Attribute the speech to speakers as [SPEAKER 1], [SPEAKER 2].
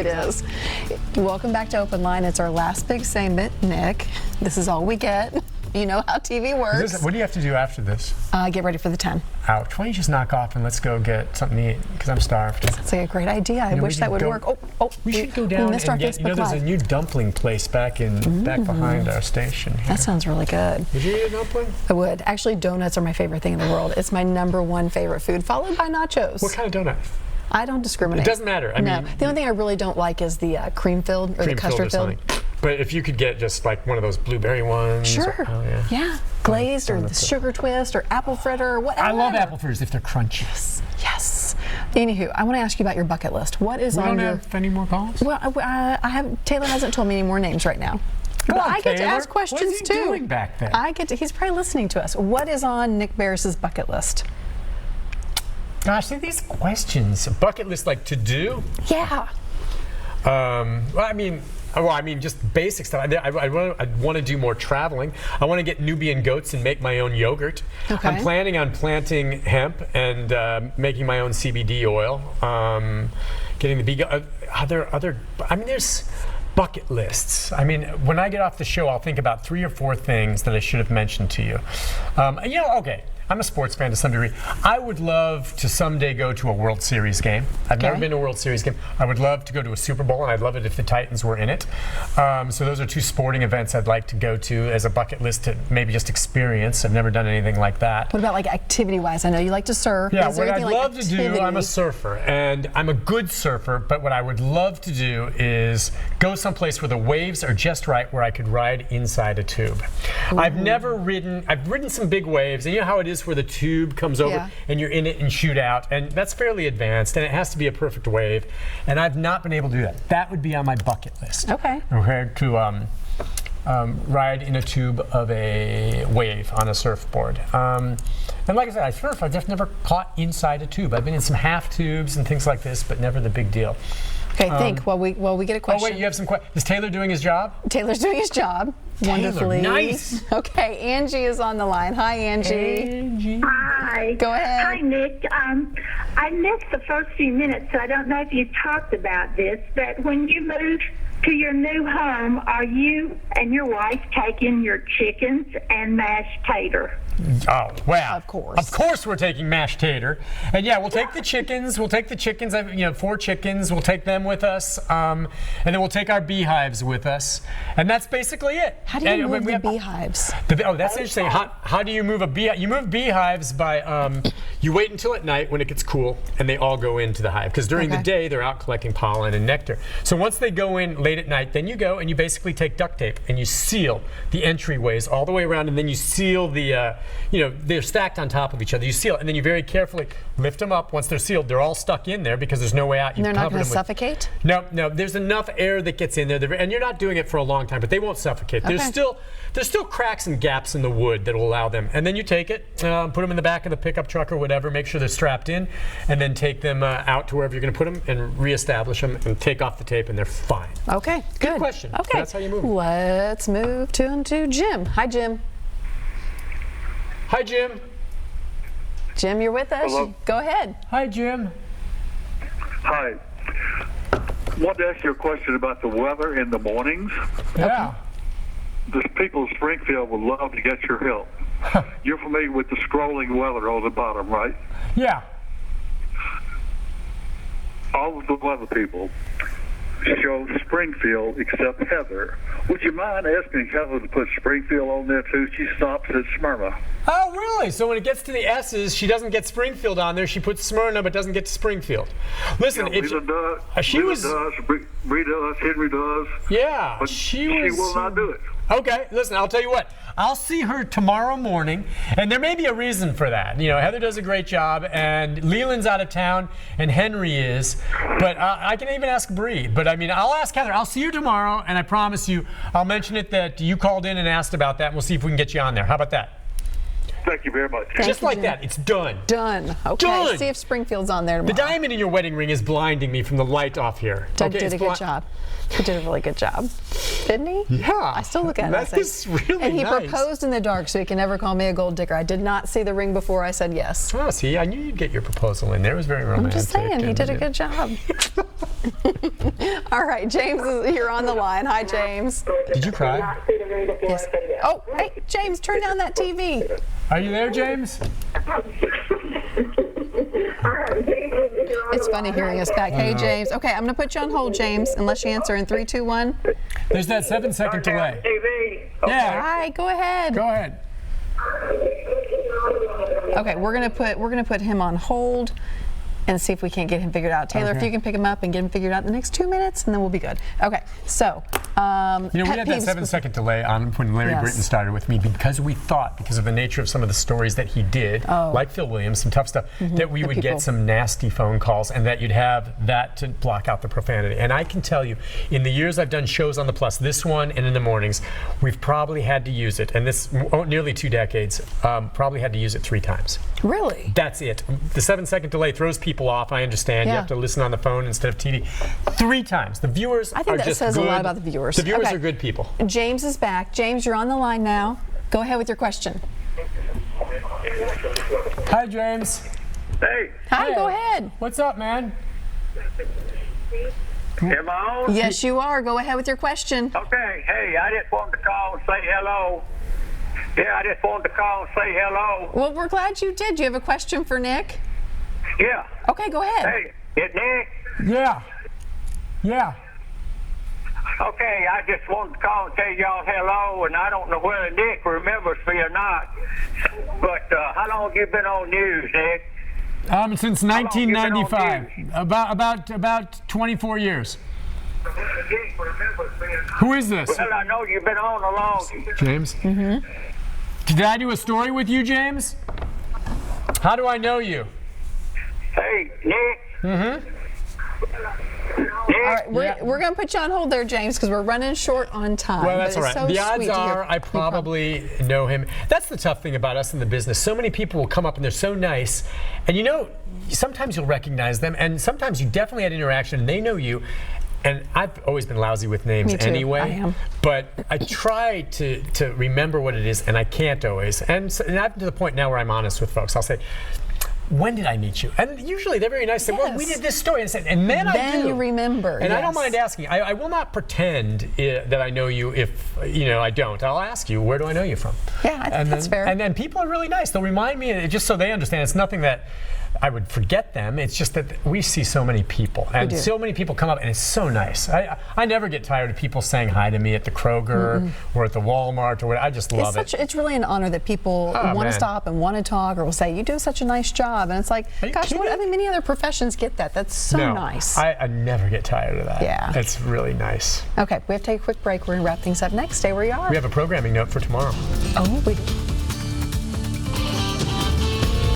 [SPEAKER 1] It is. Welcome back to OpenLine. It's our last big segment, Nick. This is all we get. You know how TV works.
[SPEAKER 2] What do you have to do after this?
[SPEAKER 1] Get ready for the 10.
[SPEAKER 2] Ouch. Why don't you just knock off and let's go get something to eat? Because I'm starved.
[SPEAKER 1] That's like a great idea. I wish that would work.
[SPEAKER 2] We should go down and get, there's a new dumpling place back behind our station here.
[SPEAKER 1] That sounds really good.
[SPEAKER 2] Would you eat a dumpling?
[SPEAKER 1] I would. Actually, donuts are my favorite thing in the world. It's my #1 favorite food, followed by nachos.
[SPEAKER 2] What kind of donut?
[SPEAKER 1] I don't discriminate.
[SPEAKER 2] It doesn't matter. I mean,
[SPEAKER 1] the only thing I really don't like is the cream-filled or the custard-filled.
[SPEAKER 2] But if you could get just like one of those blueberry ones.
[SPEAKER 1] Sure. Yeah. Glazed or the sugar twist or apple fritter or whatever.
[SPEAKER 2] I love apple fritters if they're crunchy.
[SPEAKER 1] Yes. Anywho, I want to ask you about your bucket list. What is on your...
[SPEAKER 2] We don't have any more calls?
[SPEAKER 1] Well, Taylor hasn't told me any more names right now. But I get to ask questions
[SPEAKER 2] too. What is he doing back there?
[SPEAKER 1] He's probably listening to us. What is on Nick Beres' bucket list?
[SPEAKER 2] Gosh, see these questions. A bucket list like to do?
[SPEAKER 1] Yeah.
[SPEAKER 2] Well, I mean, just basic stuff. I want to do more traveling. I want to get Nubian goats and make my own yogurt.
[SPEAKER 1] Okay.
[SPEAKER 2] I'm planning on planting hemp and making my own CBD oil. Getting the bee. There's bucket lists. I mean, when I get off the show, I'll think about 3 or 4 things that I should have mentioned to you. Okay. I'm a sports fan to some degree. I would love to someday go to a World Series game. I've never been to a World Series game. I would love to go to a Super Bowl, and I'd love it if the Titans were in it. So those are 2 sporting events I'd like to go to as a bucket list to maybe just experience. I've never done anything like that.
[SPEAKER 1] What about like activity-wise? I know you like to surf.
[SPEAKER 2] Yeah, what I'd love to do, I'm a surfer, and I'm a good surfer, but what I would love to do is go someplace where the waves are just right, where I could ride inside a tube. Ooh. I've ridden some big waves, and you know how it is where the tube comes over and you're in it and shoot out, and that's fairly advanced, and it has to be a perfect wave, and I've not been able to do that. That would be on my bucket list.
[SPEAKER 1] Okay.
[SPEAKER 2] To ride in a tube of a wave on a surfboard. And like I said, I surf. I've just never caught inside a tube. I've been in some half tubes and things like this, but never the big deal.
[SPEAKER 1] Okay, think while we get a question.
[SPEAKER 2] Oh wait, you have some questions. Is Taylor doing his job?
[SPEAKER 1] Taylor's doing his job. Wonderfully.
[SPEAKER 2] Nice.
[SPEAKER 1] Okay, Angie is on the line. Hi, Angie.
[SPEAKER 2] Angie.
[SPEAKER 3] Hi.
[SPEAKER 1] Go ahead.
[SPEAKER 3] Hi, Nick. I missed the first few minutes, so I don't know if you talked about this, but when you moved to your new home, are you and your wife taking your chickens and mashed tater?
[SPEAKER 2] Oh, well.
[SPEAKER 1] Of course.
[SPEAKER 2] Of course we're taking mashed tater. And yeah, we'll take the chickens. 4 chickens. We'll take them with us. And then we'll take our beehives with us. And that's basically it.
[SPEAKER 1] How do you move the beehives?
[SPEAKER 2] That's interesting. How do you move a beehive? You move beehives by, you wait until at night when it gets cool and they all go into the hive. Because during the day, they're out collecting pollen and nectar. So once they go in late at night, then you go and you basically take duct tape and you seal the entryways all the way around, and then you seal the, they're stacked on top of each other. You seal it, and then you very carefully lift them up. Once they're sealed, they're all stuck in there because there's no way out.
[SPEAKER 1] They're not going to suffocate?
[SPEAKER 2] No. There's enough air that gets in there, and you're not doing it for a long time, but they won't suffocate.
[SPEAKER 1] Okay.
[SPEAKER 2] There's still cracks and gaps in the wood that will allow them. And then you take it, put them in the back of the pickup truck or whatever, make sure they're strapped in, and then take them out to wherever you're going to put them and reestablish them and take off the tape, and they're fine.
[SPEAKER 1] Okay, good
[SPEAKER 2] question.
[SPEAKER 1] Okay,
[SPEAKER 2] So that's how you move.
[SPEAKER 1] Let's move to Jim. Hi, Jim.
[SPEAKER 2] Hi, Jim.
[SPEAKER 1] Jim, you're with us.
[SPEAKER 4] Hello.
[SPEAKER 1] Go ahead.
[SPEAKER 2] Hi, Jim.
[SPEAKER 4] Hi. Wanted to ask you a question about the weather in the mornings.
[SPEAKER 2] Yeah.
[SPEAKER 4] The people of Springfield would love to get your help. You're familiar with the scrolling weather on the bottom, right?
[SPEAKER 2] Yeah.
[SPEAKER 4] All of the weather people show Springfield except Heather. Would you mind asking Heather to put Springfield on there too? She stops at Smyrna.
[SPEAKER 2] Oh, really? So when it gets to the S's, she doesn't get Springfield on there. She puts Smyrna, but doesn't get to Springfield. Listen,
[SPEAKER 4] Lisa does. Lisa does. Rita does. Henry does.
[SPEAKER 2] Yeah,
[SPEAKER 4] but she will not do it.
[SPEAKER 2] Okay, listen, I'll tell you what. I'll see her tomorrow morning, and there may be a reason for that. Heather does a great job, and Leland's out of town, and Henry is. But I can even ask Bree. But I'll ask Heather. I'll see you tomorrow, and I promise you, I'll mention it that you called in and asked about that, and we'll see if we can get you on there. How about that?
[SPEAKER 4] Thank you very much.
[SPEAKER 2] Just like that, it's done.
[SPEAKER 1] Done. Okay.
[SPEAKER 2] Done.
[SPEAKER 1] See if Springfield's on there tomorrow.
[SPEAKER 2] The diamond in your wedding ring is blinding me from the light off here.
[SPEAKER 1] Doug did a good job. He did a really good job, didn't he?
[SPEAKER 2] Yeah.
[SPEAKER 1] I still look at it.
[SPEAKER 2] That is really
[SPEAKER 1] And he
[SPEAKER 2] nice.
[SPEAKER 1] proposed in the dark, so he can never call me a gold digger. I did not see the ring before I said yes.
[SPEAKER 2] Oh, see, I knew you'd get your proposal in there. It was very romantic.
[SPEAKER 1] I'm just saying, he did a good job. All right, James, you're on the line. Hi, James.
[SPEAKER 2] Did you cry?
[SPEAKER 1] Yes. Oh, hey, James, turn down that TV.
[SPEAKER 2] Are you there, James?
[SPEAKER 1] It's funny hearing us back. Hey, James. Okay, I'm going to put you on hold, James, unless you answer in 3, 2, 1.
[SPEAKER 2] There's that 7-second delay. Yeah.
[SPEAKER 1] Hi, go ahead.
[SPEAKER 2] Go ahead.
[SPEAKER 1] Okay, we're gonna put him on hold and see if we can't get him figured out. Taylor, if you can pick him up and get him figured out in the next 2 minutes, and then we'll be good. Okay, so
[SPEAKER 2] we had that 7-second delay on when Larry Britton started with me because of the nature of some of the stories that he did, like Phil Williams, some tough stuff, that we would get some nasty phone calls and that you'd have that to block out the profanity. And I can tell you, in the years I've done shows on the Plus, this one and in the mornings, we've probably had to use it, and this nearly 2 decades, probably had to use it 3 times.
[SPEAKER 1] Really?
[SPEAKER 2] That's it. The 7-second delay throws people off. I understand. You have to listen on the phone instead of TV. 3 times. The viewers
[SPEAKER 1] I think
[SPEAKER 2] are
[SPEAKER 1] that
[SPEAKER 2] just
[SPEAKER 1] says
[SPEAKER 2] good.
[SPEAKER 1] a lot about the viewers.
[SPEAKER 2] The viewers are good people.
[SPEAKER 1] James is back. James, you're on the line now. Go ahead with your question.
[SPEAKER 2] Hi, James.
[SPEAKER 4] Hey,
[SPEAKER 1] Hi, go ahead.
[SPEAKER 2] What's up, man?
[SPEAKER 4] am I on?
[SPEAKER 1] Yes, you are. Go ahead with your question.
[SPEAKER 4] Okay, hey, I just wanted to call and say hello. Yeah, I just wanted to call and say hello.
[SPEAKER 1] Well, we're glad you did. Do you have a question for Nick?
[SPEAKER 4] Yeah.
[SPEAKER 1] Okay, go ahead.
[SPEAKER 4] Hey, it's Nick.
[SPEAKER 2] Yeah. Yeah.
[SPEAKER 4] Okay, I just wanted to call and tell y'all hello, and I don't know whether Nick remembers me or not, but how long have you been on news, Nick?
[SPEAKER 2] Since 1995. About 24 years. Who is this?
[SPEAKER 4] Well, I know you've been on a long.
[SPEAKER 2] James? Mm-hmm. Did I do a story with you, James? How do I know you?
[SPEAKER 4] Hey, Nick.
[SPEAKER 2] Mm-hmm.
[SPEAKER 1] All right, we're going to put you on hold there, James, because we're running short on time.
[SPEAKER 2] Well, that's all right.
[SPEAKER 1] So
[SPEAKER 2] the odds
[SPEAKER 1] sweet
[SPEAKER 2] are I probably know him. That's the tough thing about us in the business. So many people will come up and they're so nice. And you know, sometimes you'll recognize them, and sometimes you definitely had interaction and they know you. And I've always been lousy with names anyway.
[SPEAKER 1] I am.
[SPEAKER 2] But I try to remember what it is, and I can't always. And I'm to the point now where I'm honest with folks. I'll say, when did I meet you? And usually they're very nice. Say, well, we did this story. And then I do.
[SPEAKER 1] you remember.
[SPEAKER 2] And I don't mind asking. I will not pretend that I know you if, I don't. I'll ask you, where do I know you from?
[SPEAKER 1] Yeah, I think that's fair.
[SPEAKER 2] And then people are really nice. They'll remind me, just so they understand. It's nothing that I would forget them. It's just that we see so many people. And so many people come up, and it's so nice. I never get tired of people saying hi to me at the Kroger or at the Walmart or whatever. I just love it.
[SPEAKER 1] It's really an honor that people want to stop and want to talk, or will say, you do such a nice job. And it's like, gosh, many other professions get that. That's so nice.
[SPEAKER 2] I never get tired of that.
[SPEAKER 1] Yeah.
[SPEAKER 2] It's really nice.
[SPEAKER 1] Okay, we have to take a quick break. We're going to wrap things up next. Stay where you are.
[SPEAKER 2] We have a programming note for tomorrow.
[SPEAKER 1] Oh, we do.